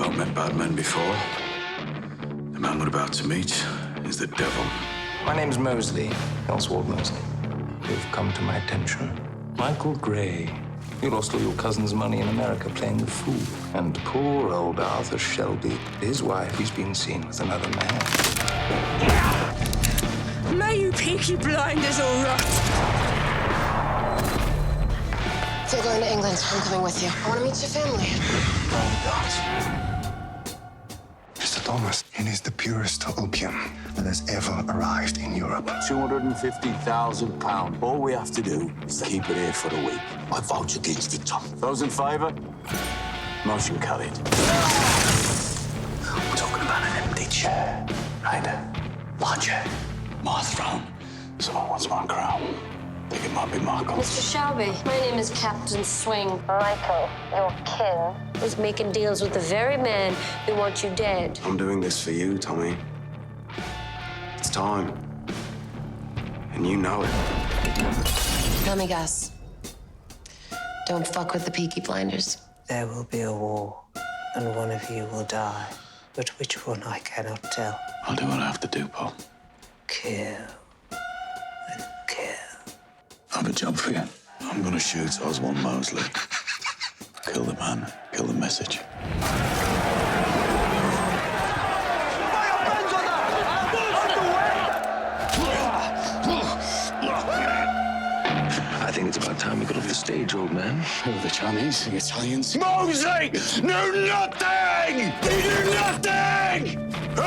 lot met bad men before. The man we're about to meet is the devil. My name's Mosley, Oswald Mosley. You've come to my attention. Michael Gray. You lost all your cousin's money in America playing the fool. And poor old Arthur Shelby, his wife, he's been seen with another man. May you peaky blinders all rot! You're going to England. I'm coming with you. I want to meet your family. Mr. Thomas, it is the purest opium that has ever arrived in Europe. £250,000. All we have to do is to keep it here for a week. I vote against it, Tom. Those in favour? Motion carried. We're talking about an empty chair, right? My chair. My throne. Someone wants my crown. Think it might be Michael. Mr. Shelby, my name is Captain Swing. Michael, your kin, is making deals with the very man who wants you dead. I'm doing this for you, Tommy. It's time. And you know it. Let me guess. Don't fuck with the peaky blinders. There will be a war, and one of you will die. But which one I cannot tell. I'll do what I have to do, Paul. Kill and kill. I have a job for you. I'm gonna shoot Oswald Mosley. Kill the man, kill the message. I think it's about time we got off the stage, old man. Who are the Chinese, the Italians? Mosley! No nothing! They do nothing! Oh!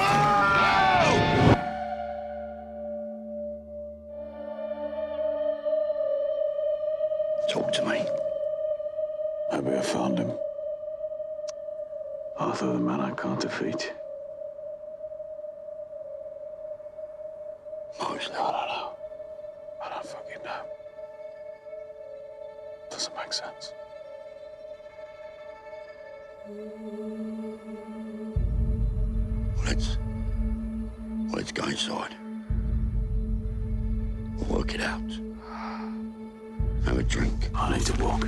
Talk to me. Maybe I found him. Arthur, the man I can't defeat. Mosley, I don't know. I don't fucking know. Doesn't make sense. Let's go inside. We'll work it out. Have a drink. I need to walk.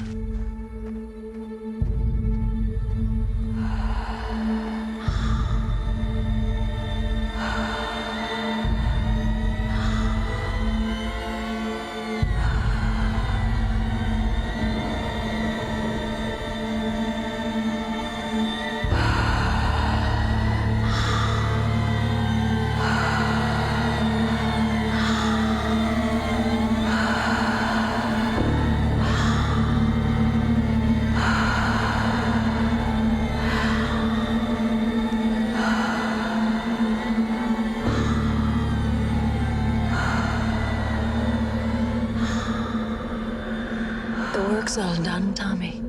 The work's all done, Tommy.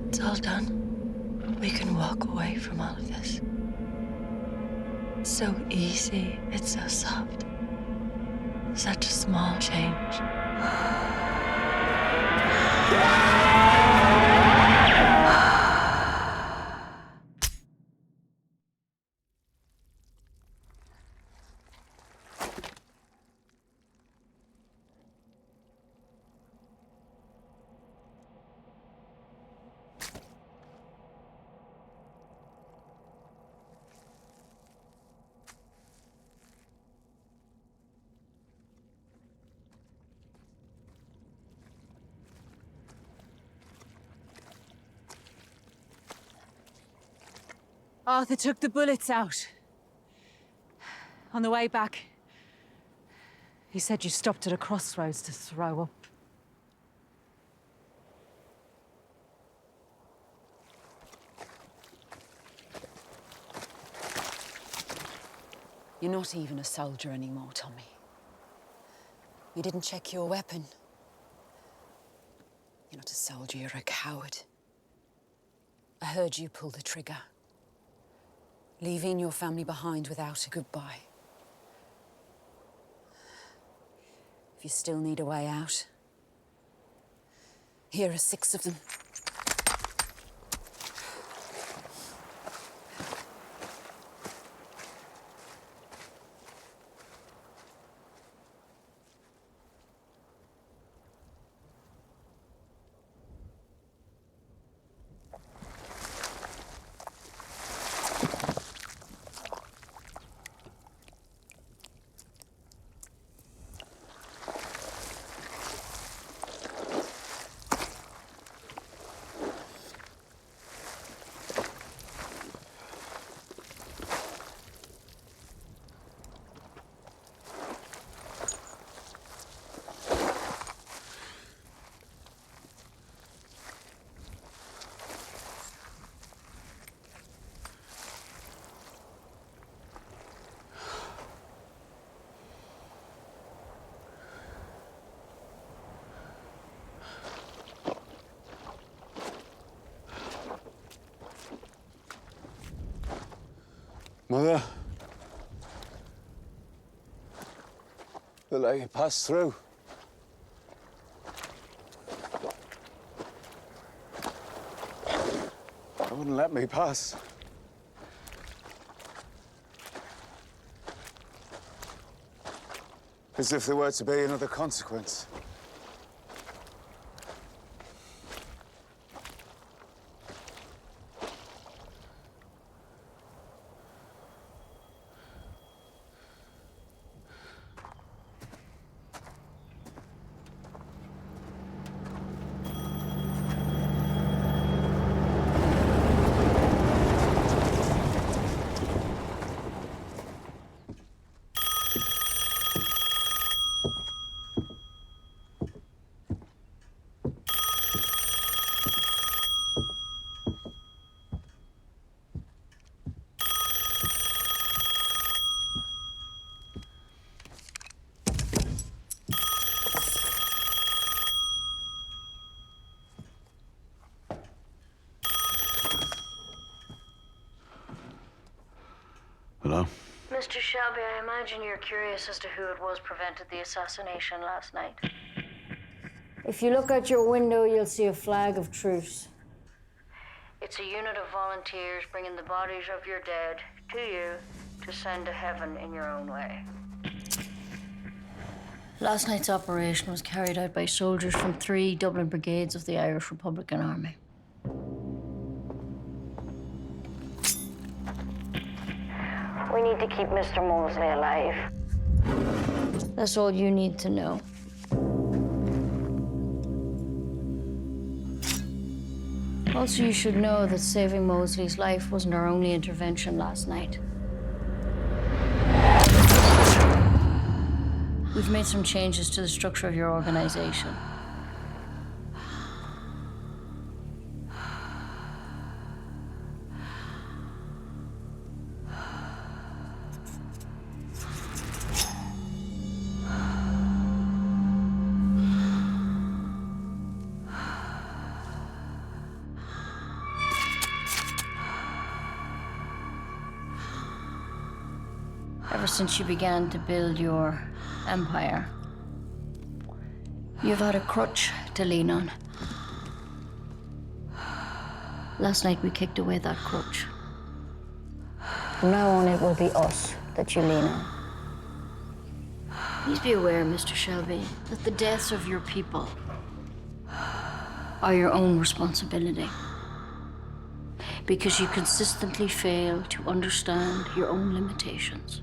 It's all done. We can walk away from all of this. It's so easy. It's so soft. Such a small change. Arthur took the bullets out. On the way back, he said you stopped at a crossroads to throw up. You're not even a soldier anymore, Tommy. You didn't check your weapon. You're not a soldier, you're a coward. I heard you pull the trigger, leaving your family behind without a goodbye. If you still need a way out, here are 6 of them. Mother. They'll let you pass through. They wouldn't let me pass. As if there were to be another consequence. Hello? Mr. Shelby, I imagine you're curious as to who it was prevented the assassination last night. If you look out your window, you'll see a flag of truce. It's a unit of volunteers bringing the bodies of your dead to you to send to heaven in your own way. Last night's operation was carried out by soldiers from 3 Dublin brigades of the Irish Republican Army. We need to keep Mr. Mosley alive. That's all you need to know. Also, you should know that saving Mosley's life wasn't our only intervention last night. We've made some changes to the structure of your organization. Ever since you began to build your empire, you've had a crutch to lean on. Last night we kicked away that crutch. From now on, it will be us that you lean on. Please be aware, Mr. Shelby, that the deaths of your people are your own responsibility. Because you consistently fail to understand your own limitations.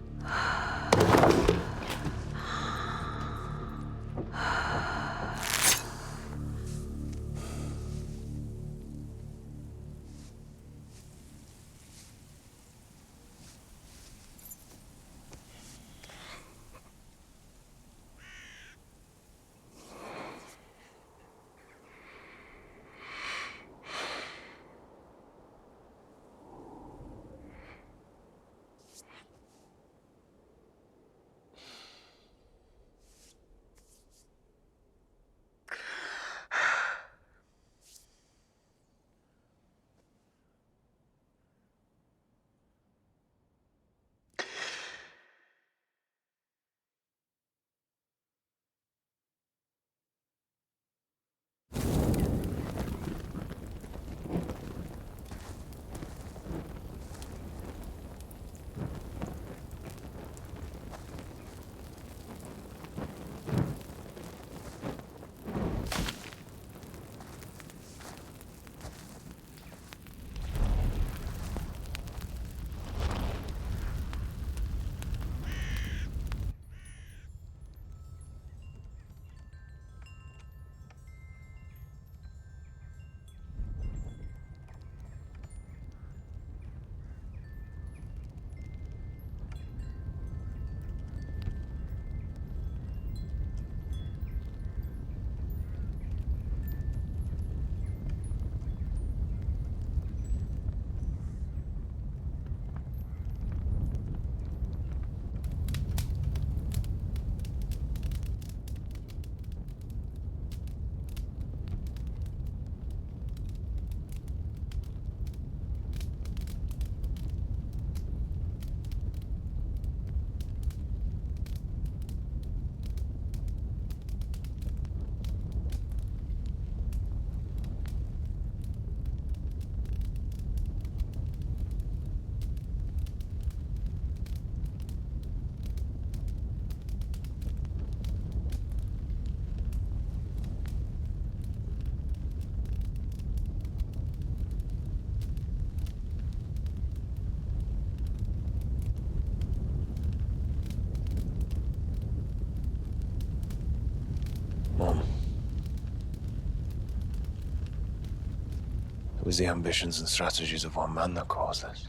was the ambitions and strategies of one man that caused this.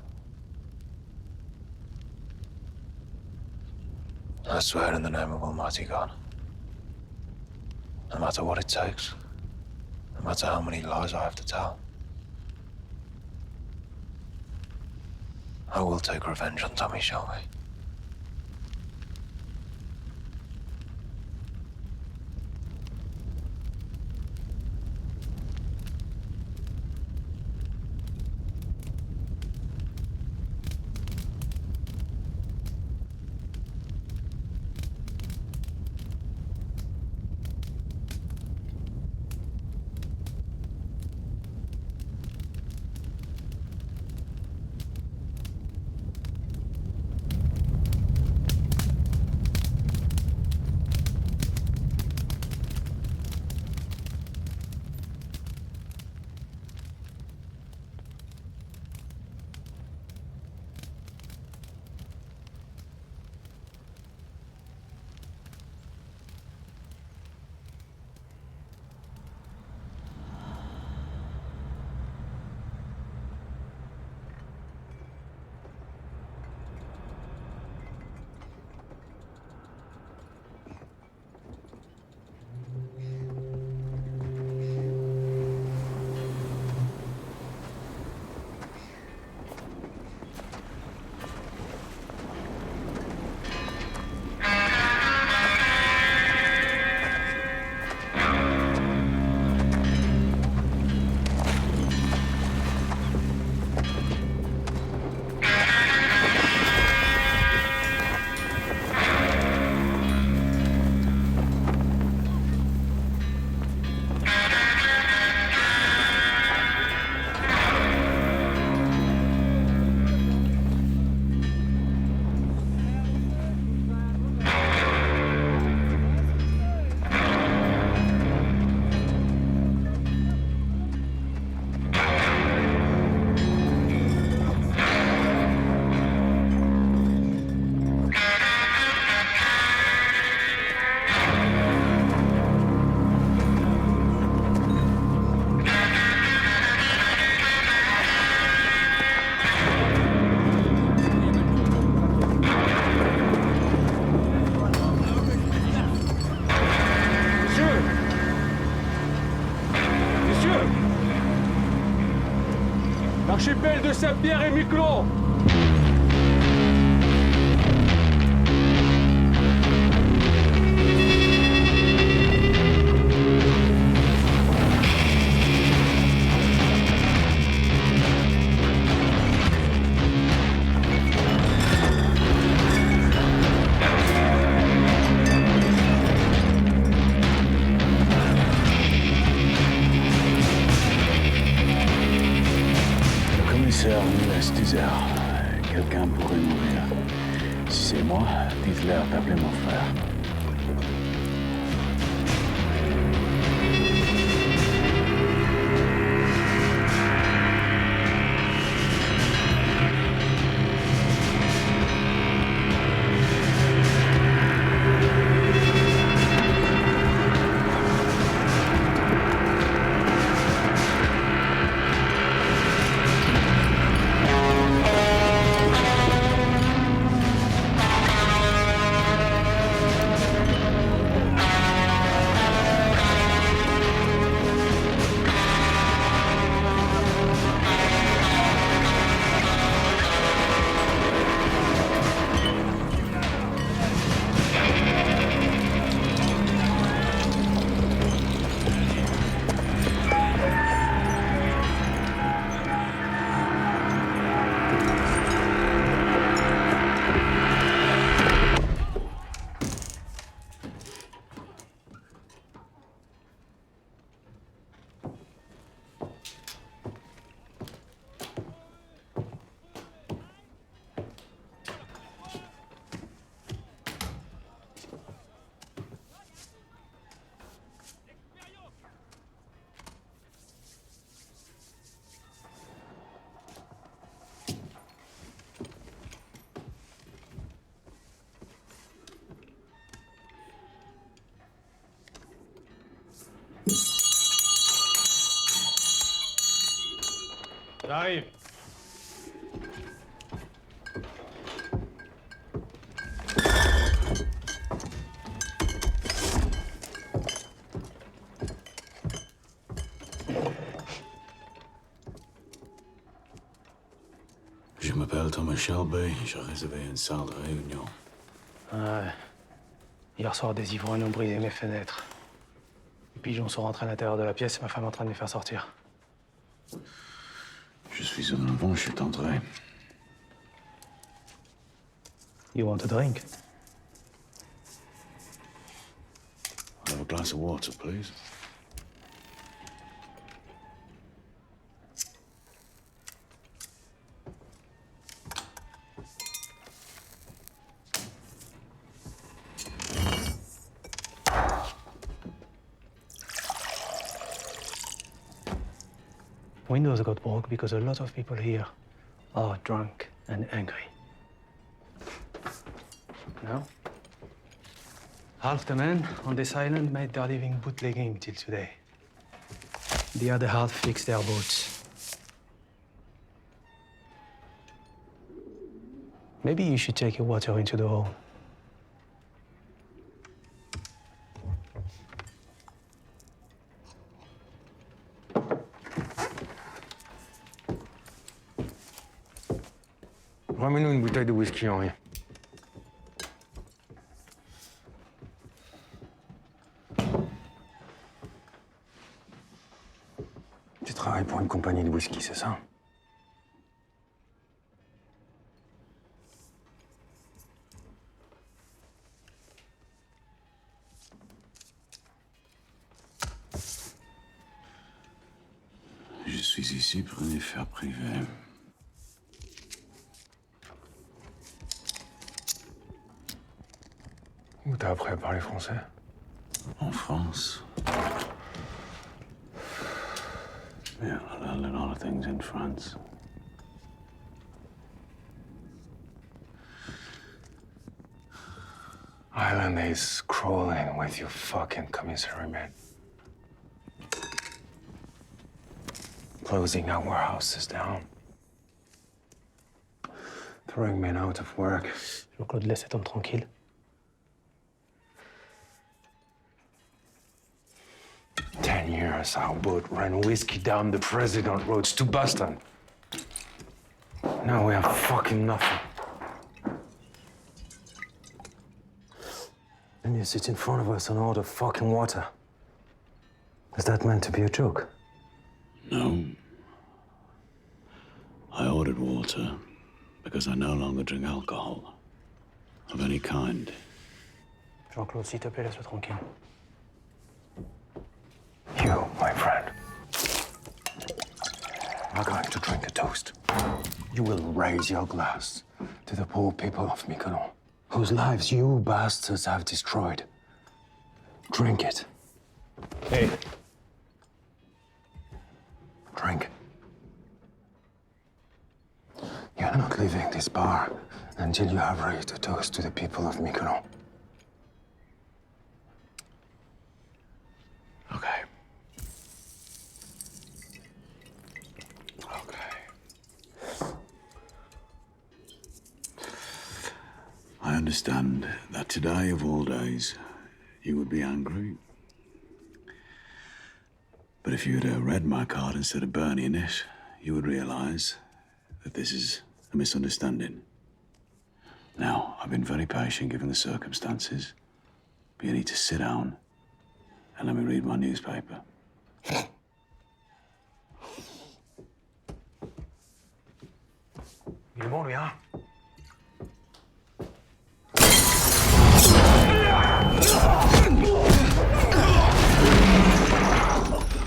I swear in the name of Almighty God, no matter what it takes, no matter how many lies I have to tell, I will take revenge on Tommy Shelby. L'archipel de Saint-Pierre et Miquelon. nous laisse désert. Quelqu'un pourrait mourir. Si c'est moi, dites-leur d'appeler mon frère. J'arrive. Je m'appelle Thomas Shelby, j'ai réservé une salle de réunion. Ouais. Hier soir, des ivrognes ont brisé mes fenêtres. Les pigeons sont rentrés à l'intérieur de la pièce et ma femme est en train de les faire sortir. Je suis en avant, je suis entré. You want a drink? I'll have a glass of water, please. Windows got broke because a lot of people here are drunk and angry. Now, half the men on this island made their living bootlegging till today. The other half fixed their boats. Maybe you should take your water into the hole. Ramène-nous une bouteille de whisky, Henri. Tu travailles pour une compagnie de whisky, c'est ça? Je suis ici pour une affaire privée. Où t'as appris à parler français? En France. Yeah, I learned a lot of things in France. Island is crawling with you fucking commissary men. Closing our warehouses down. Throwing men out of work. Jean-Claude, laisse cet homme tranquille. Years, our boat ran whiskey down the President roads to Boston. Now we have fucking nothing. And you sit in front of us and order fucking water. Is that meant to be a joke? No. I ordered water because I no longer drink alcohol of any kind. Jean-Claude, s'il te plaît, laisse-le tranquille. You, my friend, are going to drink a toast. You will raise your glass to the poor people of Mykonos, whose lives you bastards have destroyed. Drink it. Hey. Drink. You're not leaving this bar until you have raised a toast to the people of Mykonos. Okay. I understand that today, of all days, you would be angry. But if you had read my card instead of burning it, you would realize that this is a misunderstanding. Now, I've been very patient given the circumstances, but you need to sit down and let me read my newspaper. Il est bon, lui, hein?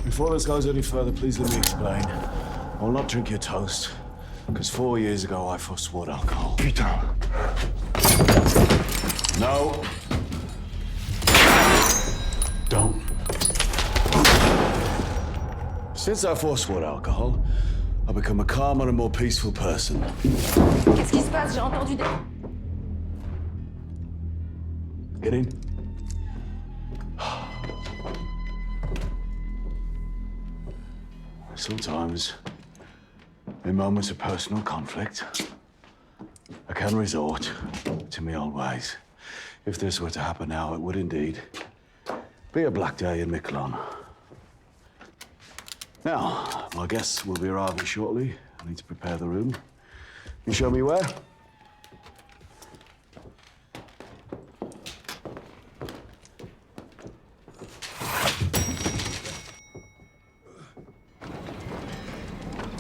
Before this goes any further, please let me explain. I will not drink your toast, because 4 years ago I forswore alcohol. Putain. No. Don't. Since I forswore alcohol, I've become a calmer and more peaceful person. Qu'est-ce qui se passe? J'ai entendu des... Get in. Sometimes In moments of personal conflict, I can resort to my old ways. If this were to happen now, it would indeed be a black day in Miquelon. Now, my guests will be arriving shortly. I need to prepare the room. You show me where?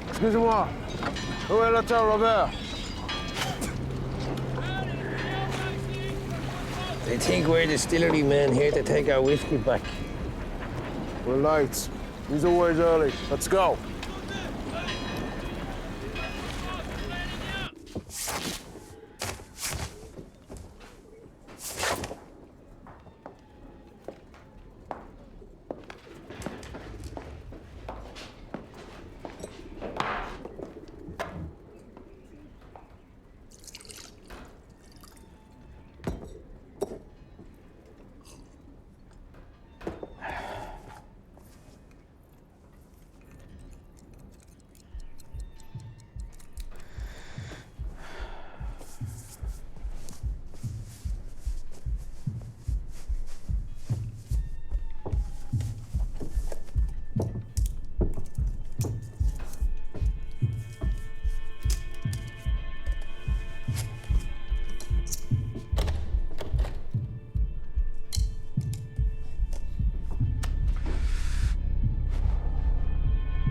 Excusez-moi. Où est l'auteur, Robert? They think we're distillery men here to take our whiskey back. We're lights. He's always early. Let's go.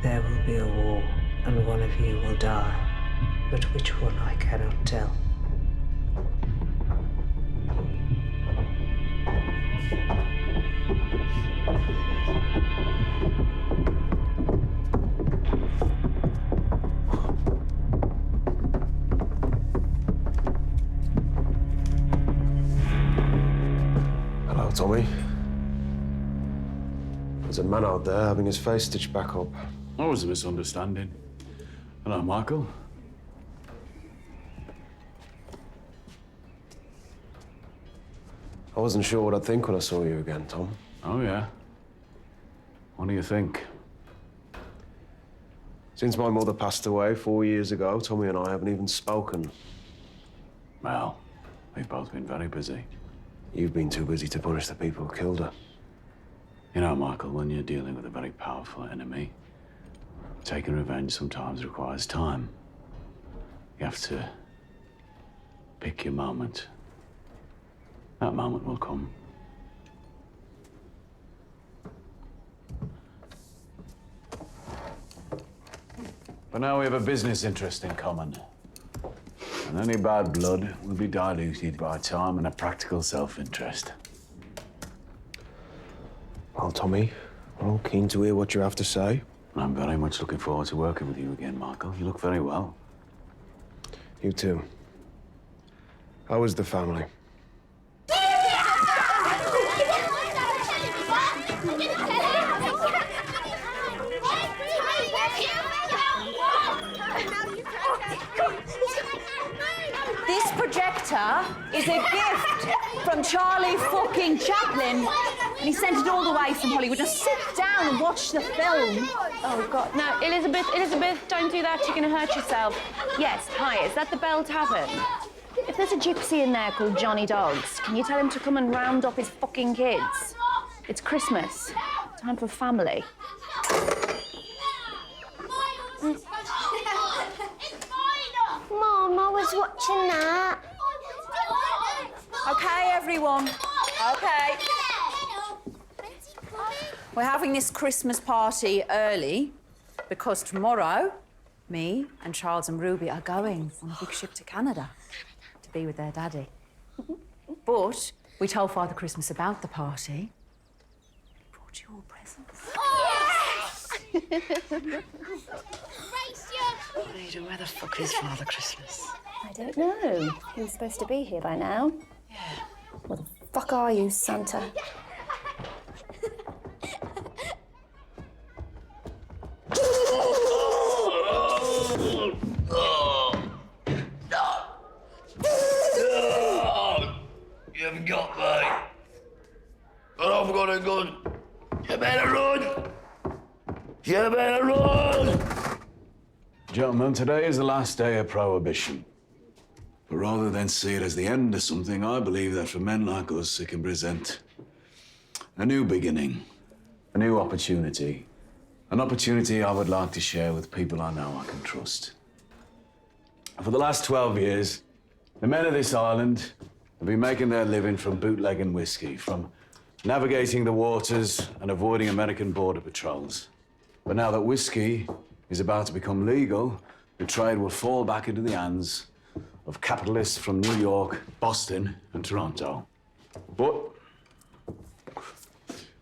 There will be a war, and one of you will die. But which one I cannot tell. Hello, Tommy. There's a man out there having his face stitched back up. That was a misunderstanding. Hello, Michael. I wasn't sure what I'd think when I saw you again, Tom. Oh, yeah? What do you think? Since my mother passed away 4 years ago, Tommy and I haven't even spoken. Well, we've both been very busy. You've been too busy to punish the people who killed her. You know, Michael, when you're dealing with a very powerful enemy, taking revenge sometimes requires time. You have to pick your moment. That moment will come. But now we have a business interest in common. And any bad blood will be diluted by time and a practical self-interest. Well, Tommy, we're all keen to hear what you have to say. I'm very much looking forward to working with you again, Michael. You look very well. You too. How is the family? This projector is a gift from Charlie fucking Chaplin. And he sent it all the way from Hollywood. Just sit down and watch the film. Oh, God. No, Elizabeth, don't do that. You're going to hurt yourself. Yes, hi, is that the Bell Tavern? If there's a gypsy in there called Johnny Dogs, can you tell him to come and round up his fucking kids? It's Christmas. Time for family. Mom, I was watching that. Okay, everyone. Okay. We're having this Christmas party early because tomorrow, me and Charles and Ruby are going on a big ship to Canada to be with their daddy. But we told Father Christmas about the party. He brought you all presents. Rita, where the fuck is Father Christmas? I don't know. He was supposed to be here by now. Yeah. What the fuck are you, Santa? You haven't got me. But I've got a gun. You better run. You better run. Joe, gentlemen, today is the last day of Prohibition. But rather than see it as the end of something, I believe that for men like us, it can present a new beginning, a new opportunity. An opportunity I would like to share with people I know I can trust. For the last 12 years, the men of this island have been making their living from bootlegging whiskey, from navigating the waters and avoiding American border patrols. But now that whiskey is about to become legal, the trade will fall back into the hands of capitalists from New York, Boston, and Toronto. But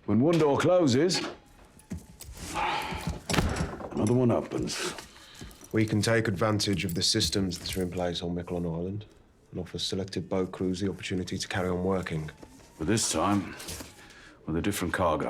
when one door closes, another one opens. We can take advantage of the systems that are in place on Miquelon Island and offer selected boat crews the opportunity to carry on working. But this time, with a different cargo.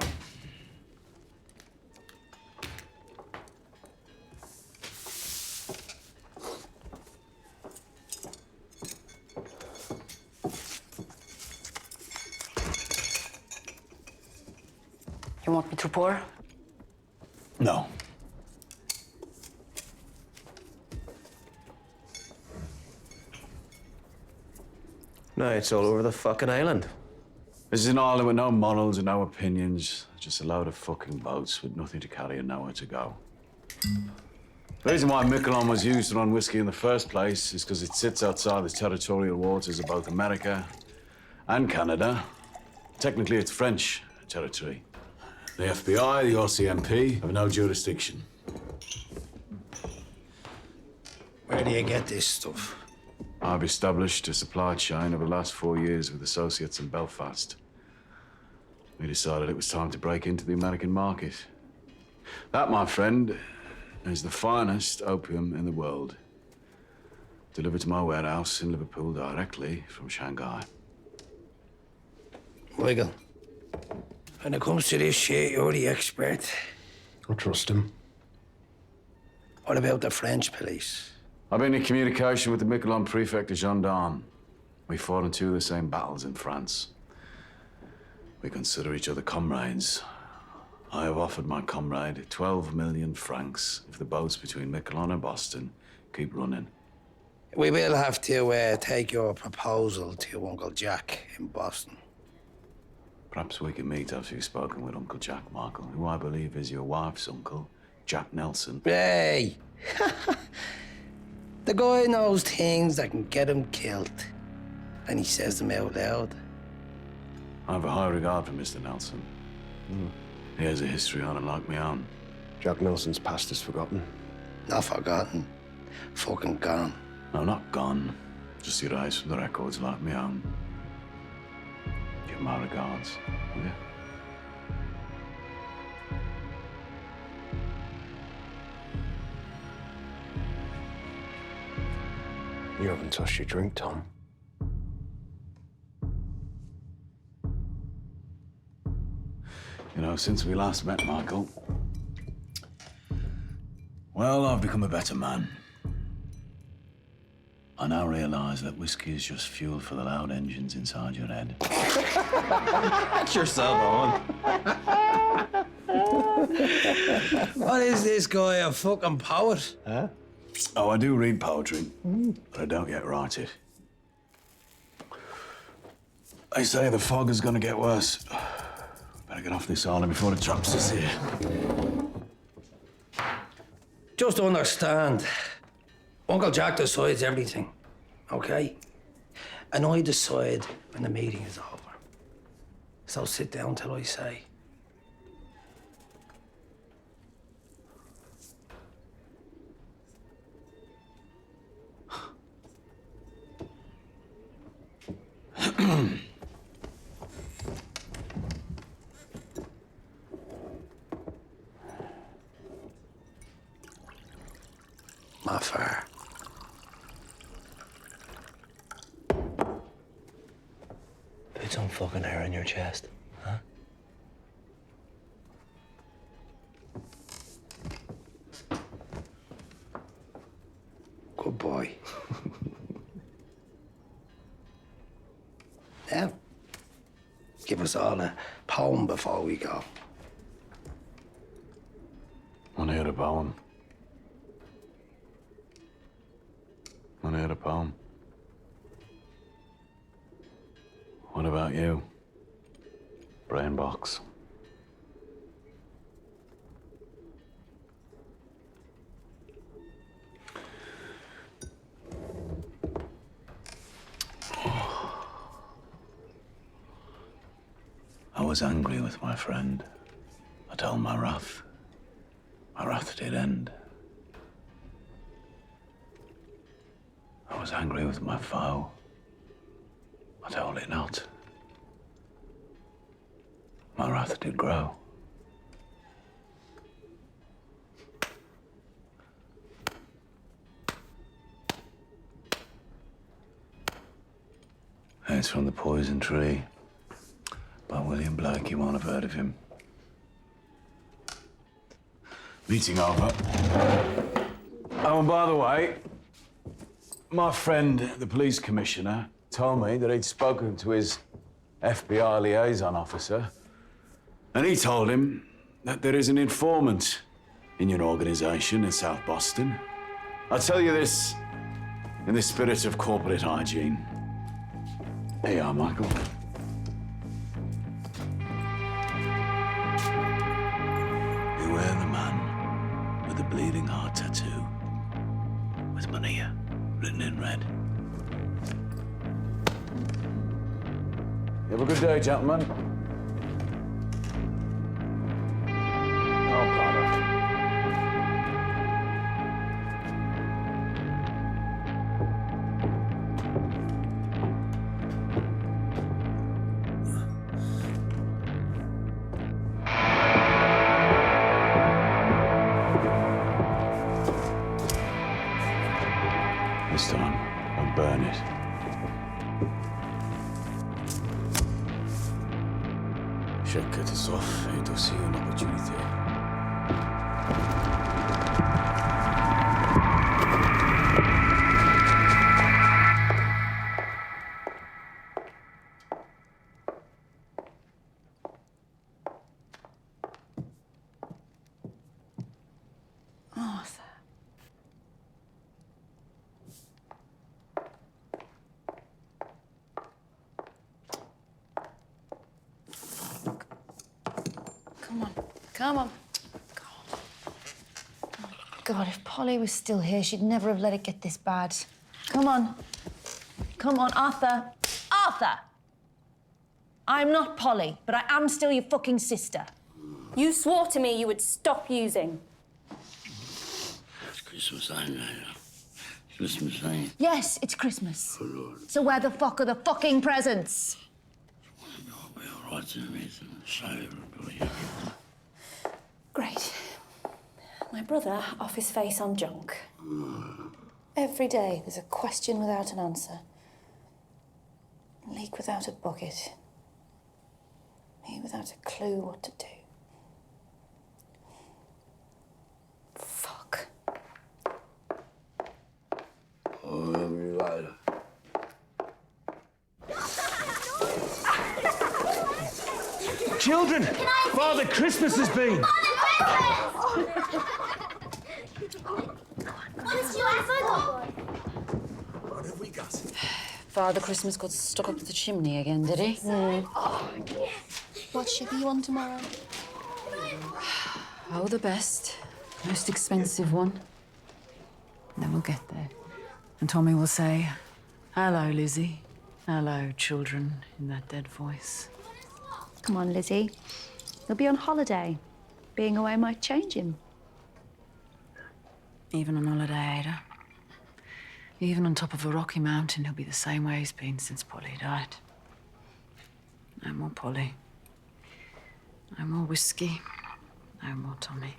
You want me to pour? No. No, it's all over the fucking island. This is an island with no morals and no opinions. Just a load of fucking boats with nothing to carry and nowhere to go. The reason why Miquelon was used to run whiskey in the first place is because it sits outside the territorial waters of both America and Canada. Technically, it's French territory. The FBI, the RCMP have no jurisdiction. Where do you get this stuff? I've established a supply chain over the last 4 years with associates in Belfast. We decided it was time to break into the American market. That, my friend, is the finest opium in the world. Delivered to my warehouse in Liverpool directly from Shanghai. Michael, when it comes to this shit, you're the expert. I trust him. What about the French police? I've been in communication with the Miquelon prefect of gendarmes. We fought in 2 of the same battles in France. We consider each other comrades. I have offered my comrade 12 million francs if the boats between Miquelon and Boston keep running. We will have to take your proposal to your Uncle Jack in Boston. Perhaps we can meet after you've spoken with Uncle Jack, Michael, who I believe is your wife's uncle, Jack Nelson. Hey! The guy knows things that can get him killed, and he says them out loud. I have a high regard for Mr. Nelson. He has a history on it like my own. Jack Nelson's past is forgotten. Not forgotten. Fucking gone. No, not gone. Just erased from the records like my own. Give my regards, will you? You haven't touched your drink, Tom. You know, since we last met, Michael, well, I've become a better man. I now realize that whiskey is just fuel for the loud engines inside your head. That's yourself on. What is this guy, a fucking poet? Huh? Oh, I do read poetry, but I don't yet write it. They say the fog is gonna get worse. Better get off this island before the traps us here. Just understand, Uncle Jack decides everything, okay? And I decide when the meeting is over. So sit down till I say. My fire. Put some fucking hair in your chest, huh? Good boy. Now, give us all a poem before we go. Want to hear a poem? home. What about you? Brain box. I was angry with my friend. I told my wrath. My wrath did end. I was angry with my foe. I told it not. My wrath did grow. It's from The Poison Tree by William Blake. You won't have heard of him. Meeting over. Oh, and by the way, my friend, the police commissioner, told me that he'd spoken to his FBI liaison officer, and he told him that there is an informant in your organization in South Boston. I'll tell you this in the spirit of corporate hygiene. Here you are, Michael. Beware the man with the bleeding heart tattoo, with Mania written in red. You have a good day, gentlemen. Oh, brother. This time, I'll burn it. Chaque catastrophe est aussi une opportunité. Arthur. Come on. Come on. God, if Polly was still here, she'd never have let it get this bad. Come on. Come on, Arthur. Arthur! I'm not Polly, but I am still your fucking sister. You swore to me you would stop using. It's Christmas, I know. Christmas, ain't. Yes, it's Christmas. Oh, Lord. So where the fuck are the fucking presents? I'll be all right in a minute and show everybody. Great. My brother off his face on junk. Every day there's a question without an answer. A leak without a bucket. Me without a clue what to do. Fuck. Oh, you're right. Children, Father Christmas has been. What have we got? Father Christmas got stuck up the chimney again, did he? What ship are you on tomorrow? Oh, the best. Most expensive one. And then we'll get there. And Tommy will say, "Hello, Lizzie. Hello, children," in that dead voice. Come on, Lizzie. He'll be on holiday. Being away might change him. Even on holiday, Ada. Even on top of a rocky mountain, he'll be the same way he's been since Polly died. No more Polly. No more whiskey. No more Tommy.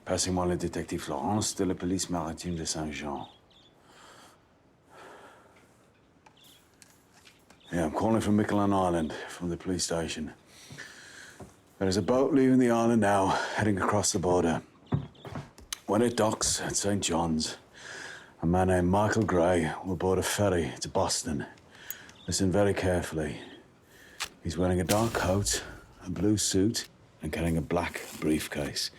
Passez-moi le détective Florence de la police maritime de Saint-Jean. Yeah, I'm calling from Miquelon Island, from the police station. There is a boat leaving the island now, heading across the border. When it docks at St. John's, a man named Michael Gray will board a ferry to Boston. Listen very carefully. He's wearing a dark coat, a blue suit, and carrying a black briefcase.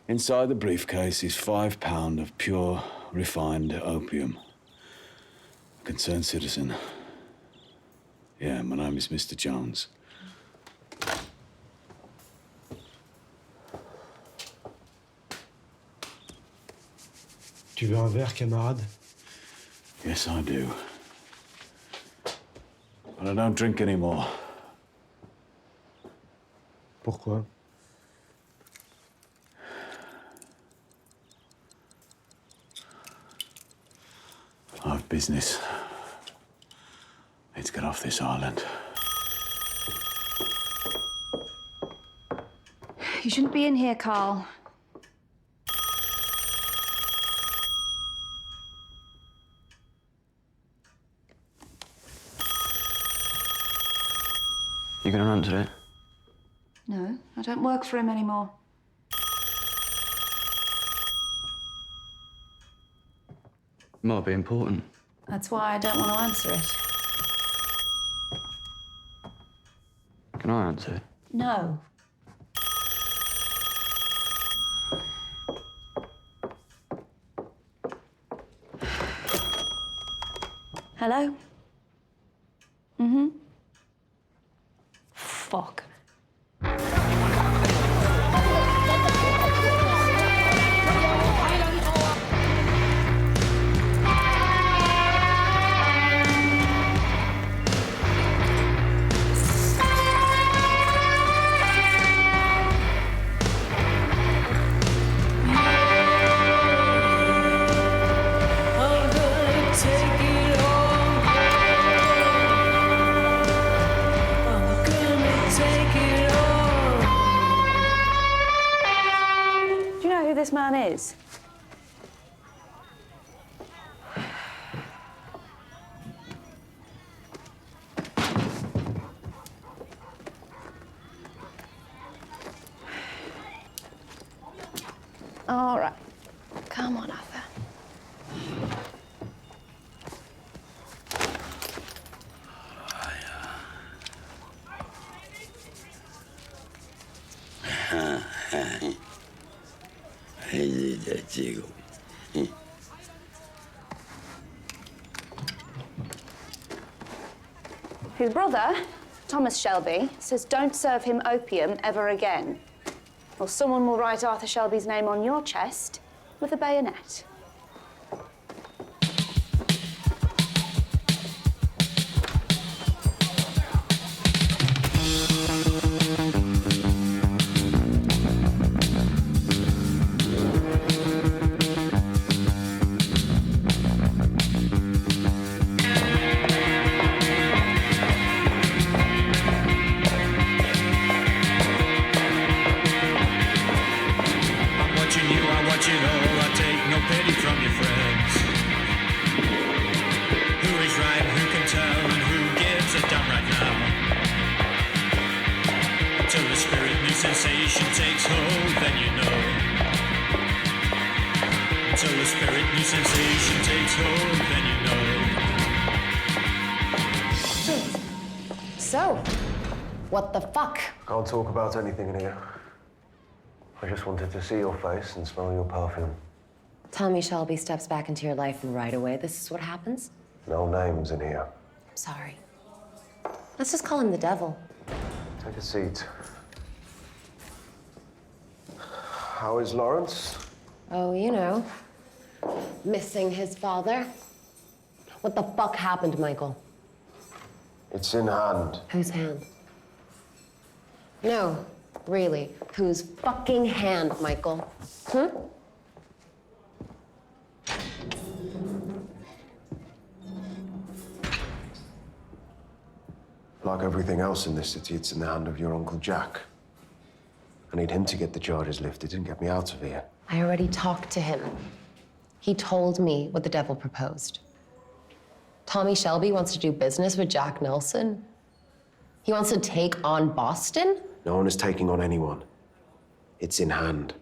Inside the briefcase is £5 of pure, refined opium. A concerned citizen. Yeah, my name is Mr. Jones. Tu veux un verre, camarade? Yes, I do. But I don't drink anymore. Pourquoi? I have business. Let's get off this island. You shouldn't be in here, Carl. You gonna answer it? No, I don't work for him anymore. Might be important. That's why I don't want to answer it. Can I answer? No. Hello? Mm-hmm. Fuck. This man is. All right. Come on, Arthur. His brother, Thomas Shelby, says don't serve him opium ever again, or someone will write Arthur Shelby's name on your chest with a bayonet. Sensation takes hold, then you know. Until the spirit new sensation takes hold, then you know. So, what the fuck? Can't talk about anything in here. I just wanted to see your face and smell your perfume. Tommy Shelby steps back into your life and right away this is what happens? No names in here. I'm sorry. Let's just call him the devil. Take a seat. How is Lawrence? Oh, you know, missing his father. What the fuck happened, Michael? It's in hand. Whose hand? No, really, whose fucking hand, Michael? Like everything else in this city, it's in the hand of your Uncle Jack. I need him to get the charges lifted and get me out of here. I already talked to him. He told me what the devil proposed. Tommy Shelby wants to do business with Jack Nelson. He wants to take on Boston? No one is taking on anyone. It's in hand.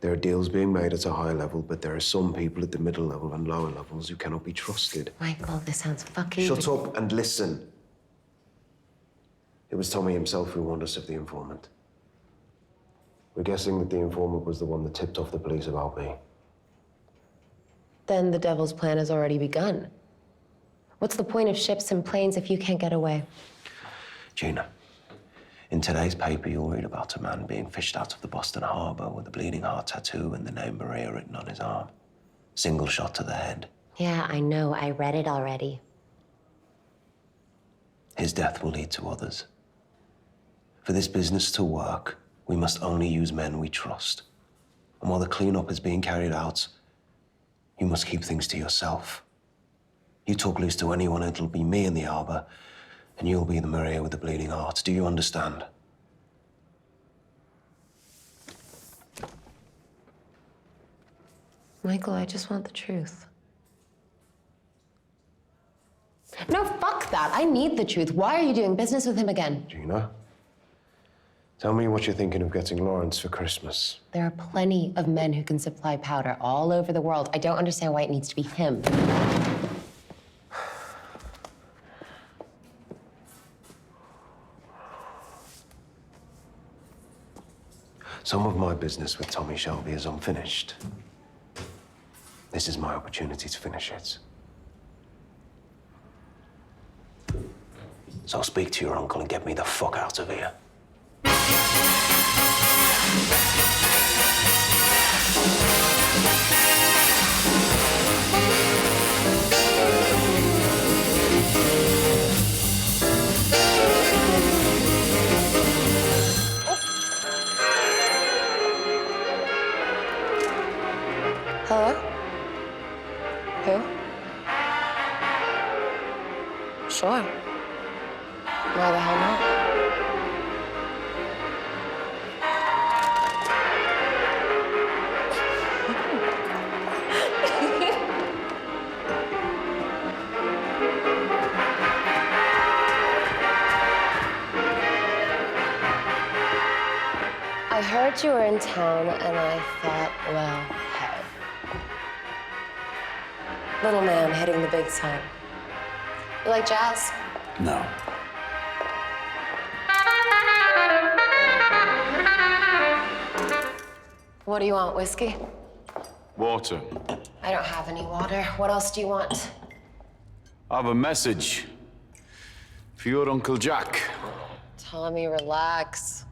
There are deals being made at a high level, but there are some people at the middle level and lower levels who cannot be trusted. Michael, this sounds fucking... Shut up and listen. It was Tommy himself who warned us of the informant. We're guessing that the informant was the one that tipped off the police about me. Then the devil's plan has already begun. What's the point of ships and planes if you can't get away? Gina, in today's paper, you'll read about a man being fished out of the Boston Harbor with a bleeding heart tattoo and the name Maria written on his arm. Single shot to the head. Yeah, I know. I read it already. His death will lead to others. For this business to work, we must only use men we trust. And while the cleanup is being carried out, you must keep things to yourself. You talk loose to anyone, it'll be me in the harbor, and you'll be the Maria with the bleeding heart. Do you understand? Michael, I just want the truth. No, fuck that. I need the truth. Why are you doing business with him again? Gina, tell me what you're thinking of getting Lawrence for Christmas. There are plenty of men who can supply powder all over the world. I don't understand why it needs to be him. Some of my business with Tommy Shelby is unfinished. This is my opportunity to finish it. So I'll speak to your uncle and get me the fuck out of here. Hello? Who? Sure. Why the hell not? I heard you were in town, and I thought, well, hey. Little man hitting the big time. You like jazz? No. What do you want, whiskey? Water. I don't have any water. What else do you want? I have a message for your Uncle Jack. Tommy, relax.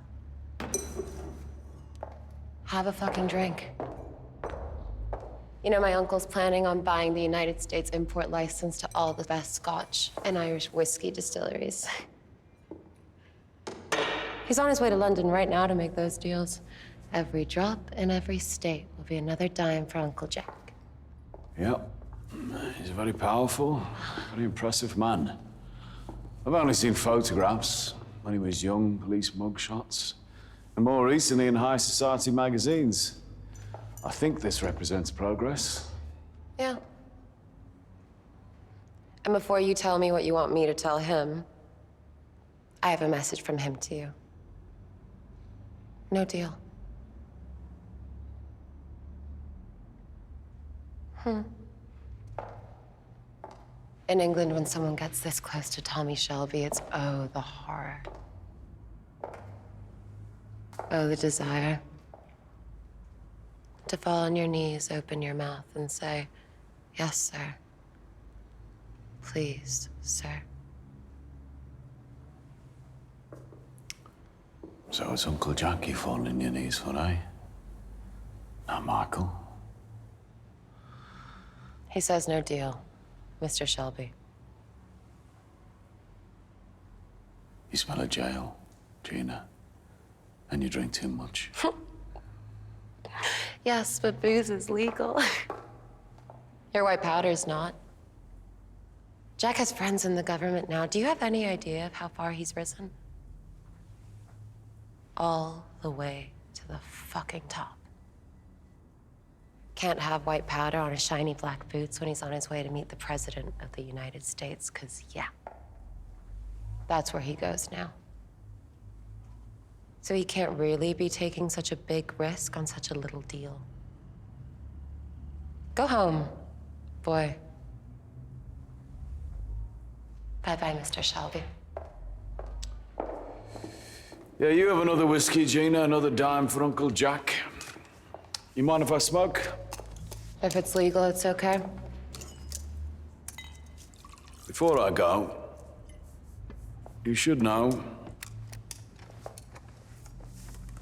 Have a fucking drink. You know, my uncle's planning on buying the United States import license to all the best Scotch and Irish whiskey distilleries. He's on his way to London right now to make those deals. Every drop in every state will be another dime for Uncle Jack. Yep. He's a very powerful, very impressive man. I've only seen photographs when he was young, police mugshots, and more recently in high society magazines. I think this represents progress. Yeah. And before you tell me what you want me to tell him, I have a message from him to you. No deal. In England, when someone gets this close to Tommy Shelby, it's, oh, the horror. Oh, the desire. To fall on your knees, open your mouth, and say, yes, sir. Please, sir. So it's Uncle Jack you fall on your knees for, eh? Not Michael. He says no deal, Mr. Shelby. You smell of jail, Gina. And you drink too much. Yes, but booze is legal. Your white powder's not. Jack has friends in the government now. Do you have any idea of how far he's risen? All the way to the fucking top. Can't have white powder on his shiny black boots when he's on his way to meet the President of the United States, because, yeah, that's where he goes now. So he can't really be taking such a big risk on such a little deal. Go home, boy. Bye-bye, Mr. Shelby. Yeah, you have another whiskey, Gina, another dime for Uncle Jack. You mind if I smoke? If it's legal, it's okay. Before I go, you should know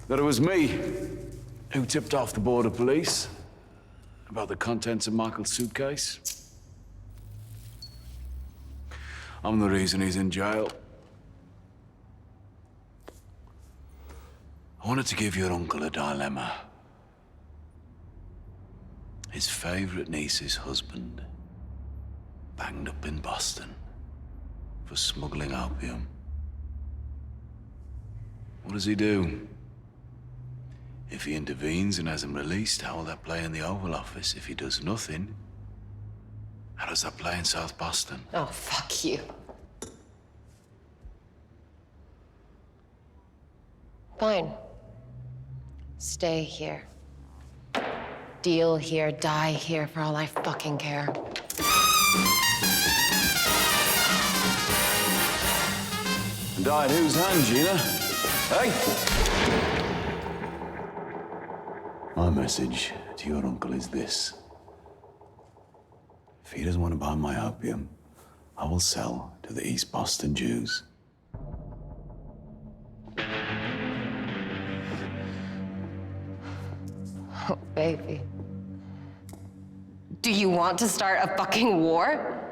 that it was me who tipped off the border police about the contents of Michael's suitcase. I'm the reason he's in jail. I wanted to give your uncle a dilemma. His favorite niece's husband banged up in Boston for smuggling opium. What does he do? If he intervenes and has him released, how will that play in the Oval Office? If he does nothing, how does that play in South Boston? Oh, fuck you. Fine. Stay here. Deal here, die here, for all I fucking care. And die in whose hand, Gina? Hey? My message to your uncle is this. If he doesn't want to buy my opium, I will sell to the East Boston Jews. Oh, baby. Do you want to start a fucking war?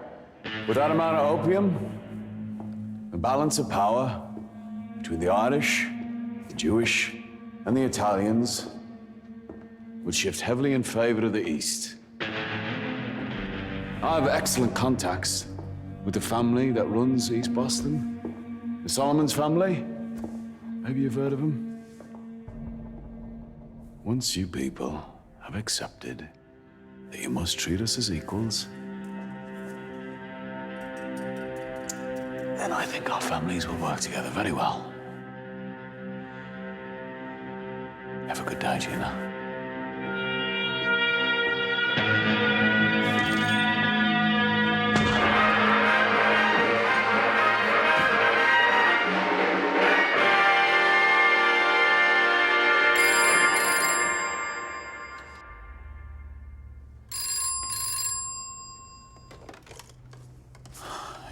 With that amount of opium, the balance of power between the Irish, the Jewish, and the Italians would shift heavily in favor of the East. I have excellent contacts with the family that runs East Boston. The Solomons family. Maybe you've heard of them. Once you people have accepted that you must treat us as equals, then I think our families will work together very well. Have a good day, Gina.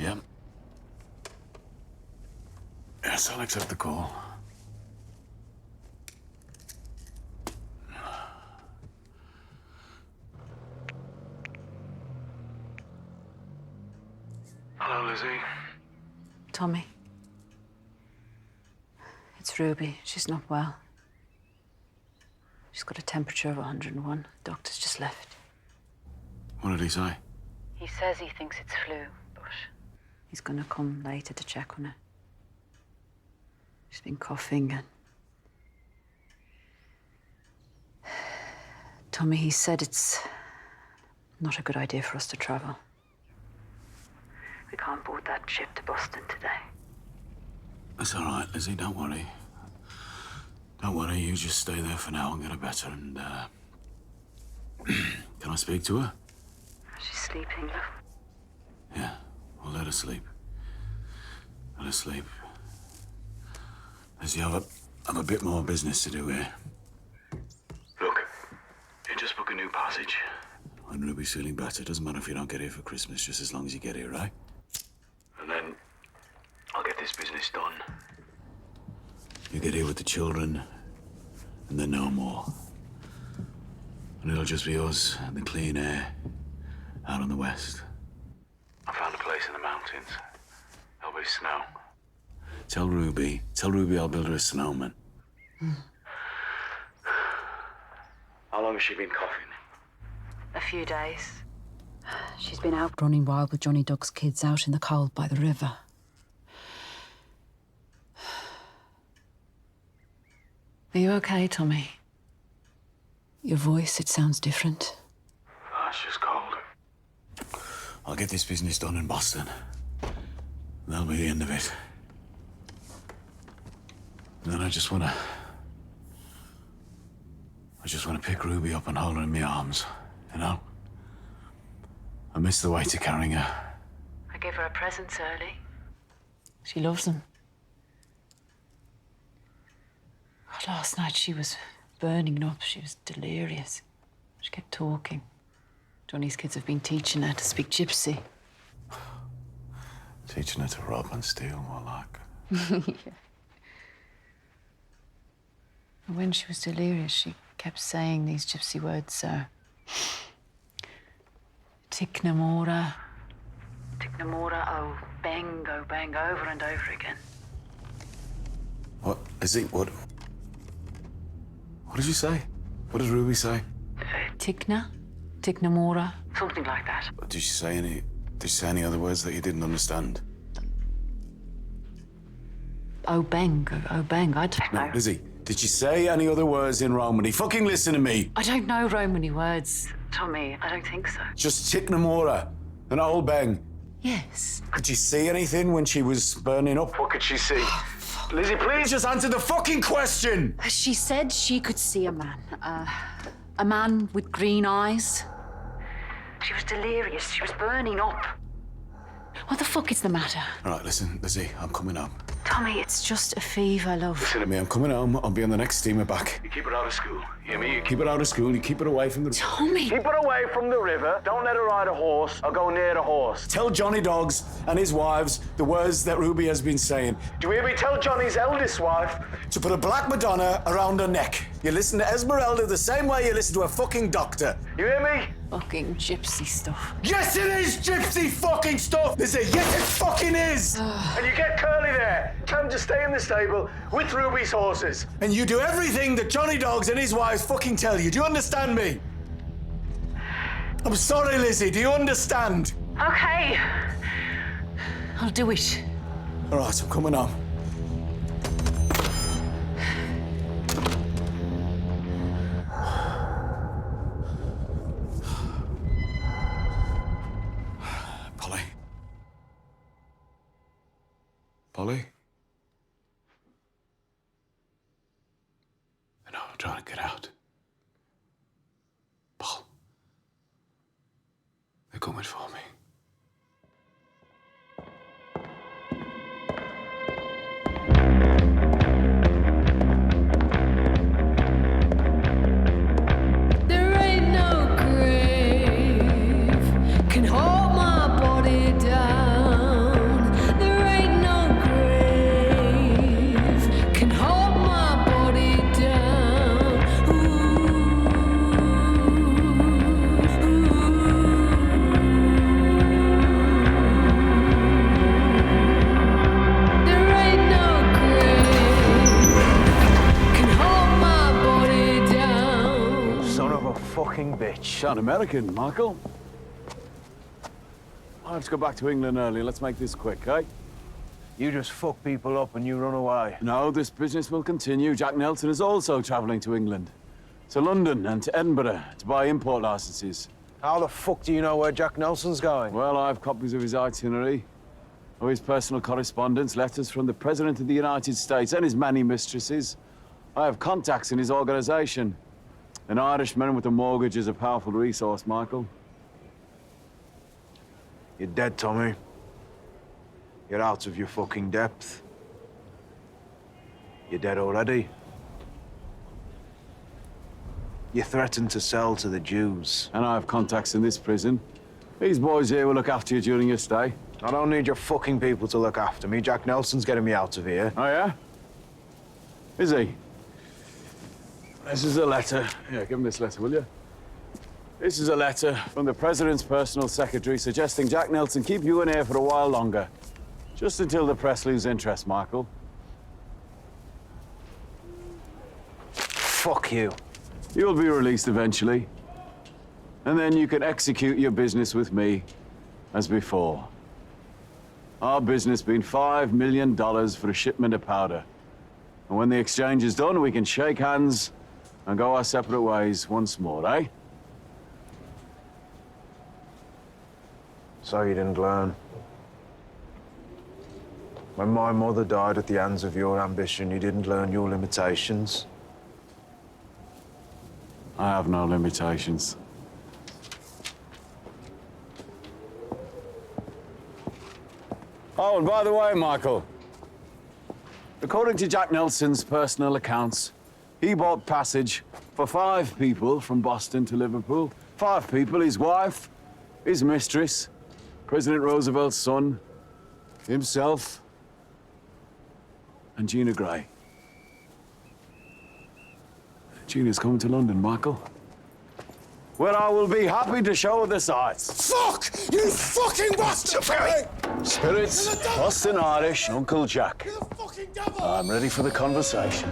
Yep. Yes, I'll accept the call. Hello, Lizzie. Tommy. It's Ruby. She's not well. She's got a temperature of 101. Doctor's just left. What did he say? He says he thinks it's flu, but he's gonna come later to check on her. She's been coughing and... Tommy, he said it's not a good idea for us to travel. We can't board that ship to Boston today. That's all right, Lizzie. Don't worry. Don't worry. You just stay there for now and get her better. And can I speak to her? She's sleeping. Yeah. Well, let her sleep. Let her sleep. Lizzie, I've a bit more business to do here. Look, you just book a new passage. When Ruby's feeling better, it doesn't matter if you don't get here for Christmas, just as long as you get here, right? And then I'll get this business done. You get here with the children, and then no more. And it'll just be us and the clean air out on the west. I found a place in the mountains. There'll be snow. Tell Ruby I'll build her a snowman. How long has she been coughing? A few days. She's been out running wild with Johnny Duck's kids out in the cold by the river. Are you okay, Tommy? Your voice, it sounds different. Oh, it's just cold. I'll get this business done in Boston. That'll be the end of it. And then I just wanna pick Ruby up and hold her in my arms, you know? I miss the weight of carrying her. I gave her her presents early. She loves them. Last night she was burning up. She was delirious. She kept talking. Johnny's kids have been teaching her to speak gypsy. Teaching her to rob and steal, more like. Yeah. And when she was delirious, she kept saying these gypsy words, Tiknamora, oh bang, over and over again. What is it? What did you say? What did Ruby say? Tiknamora, something like that. Did she say any other words that you didn't understand? Oh bang, I don't know. No, Lizzie, did she say any other words in Romany? Fucking listen to me. I don't know Romany words, Tommy. I don't think so. Just Tiknamora, an old bang. Yes. Could she see anything when she was burning up? What could she see? Lizzie, please just answer the fucking question! She said she could see a man with green eyes. She was delirious. She was burning up. What the fuck is the matter? All right, listen, Lizzie, I'm coming home. Tommy, it's just a fever, love. Listen to me, I'm coming home. I'll be on the next steamer back. You keep her out of school. You hear me? You keep her out of school. You keep her away from the... Tommy! Keep her away from the river. Don't let her ride a horse or go near a horse. Tell Johnny Dogs and his wives the words that Ruby has been saying. Do you hear me? Tell Johnny's eldest wife to put a black Madonna around her neck. You listen to Esmeralda the same way you listen to a fucking doctor. You hear me? Fucking gypsy stuff. Yes, it is gypsy fucking stuff! Lizzie, yes, it fucking is! And you get Curly there. Tell him to stay in the stable with Ruby's horses. And you do everything that Johnny Dogs and his wives fucking tell you. Do you understand me? I'm sorry, Lizzie. Do you understand? Okay. I'll do it. All right, I'm coming home. Polly? No, I'm trying to get out. Paul. They're coming for me. There ain't no grave can hold my body down. There ain't no grave can hold my body down. There ain't no grave can hold my body down. Son of a fucking bitch. An American, Michael. Let's go back to England early. Let's make this quick, eh? You just fuck people up and you run away. No, this business will continue. Jack Nelson is also travelling to England. To London and to Edinburgh to buy import licenses. How the fuck do you know where Jack Nelson's going? Well, I have copies of his itinerary, of his personal correspondence, letters from the President of the United States and his many mistresses. I have contacts in his organisation. An Irishman with a mortgage is a powerful resource, Michael. You're dead, Tommy. You're out of your fucking depth. You're dead already. You threatened to sell to the Jews. And I have contacts in this prison. These boys here will look after you during your stay. I don't need your fucking people to look after me. Jack Nelson's getting me out of here. Oh, yeah? Is he? This is a letter. Yeah, give him this letter, will you? This is a letter from the President's personal secretary suggesting Jack Nelson keep you in here for a while longer. Just until the press lose interest, Michael. Fuck you. You'll be released eventually. And then you can execute your business with me as before. Our business being $5 million for a shipment of powder. And when the exchange is done, we can shake hands and go our separate ways once more, eh? So you didn't learn. When my mother died at the hands of your ambition, you didn't learn your limitations. I have no limitations. Oh, and by the way, Michael, according to Jack Nelson's personal accounts, he bought passage for 5 people from Boston to Liverpool. 5 people, his wife, his mistress, President Roosevelt's son, himself, and Gina Gray. Gina's coming to London, Michael, where I will be happy to show her the sights. Fuck! You fucking bastard! Spirits, Boston Irish, Uncle Jack. I'm ready for the conversation.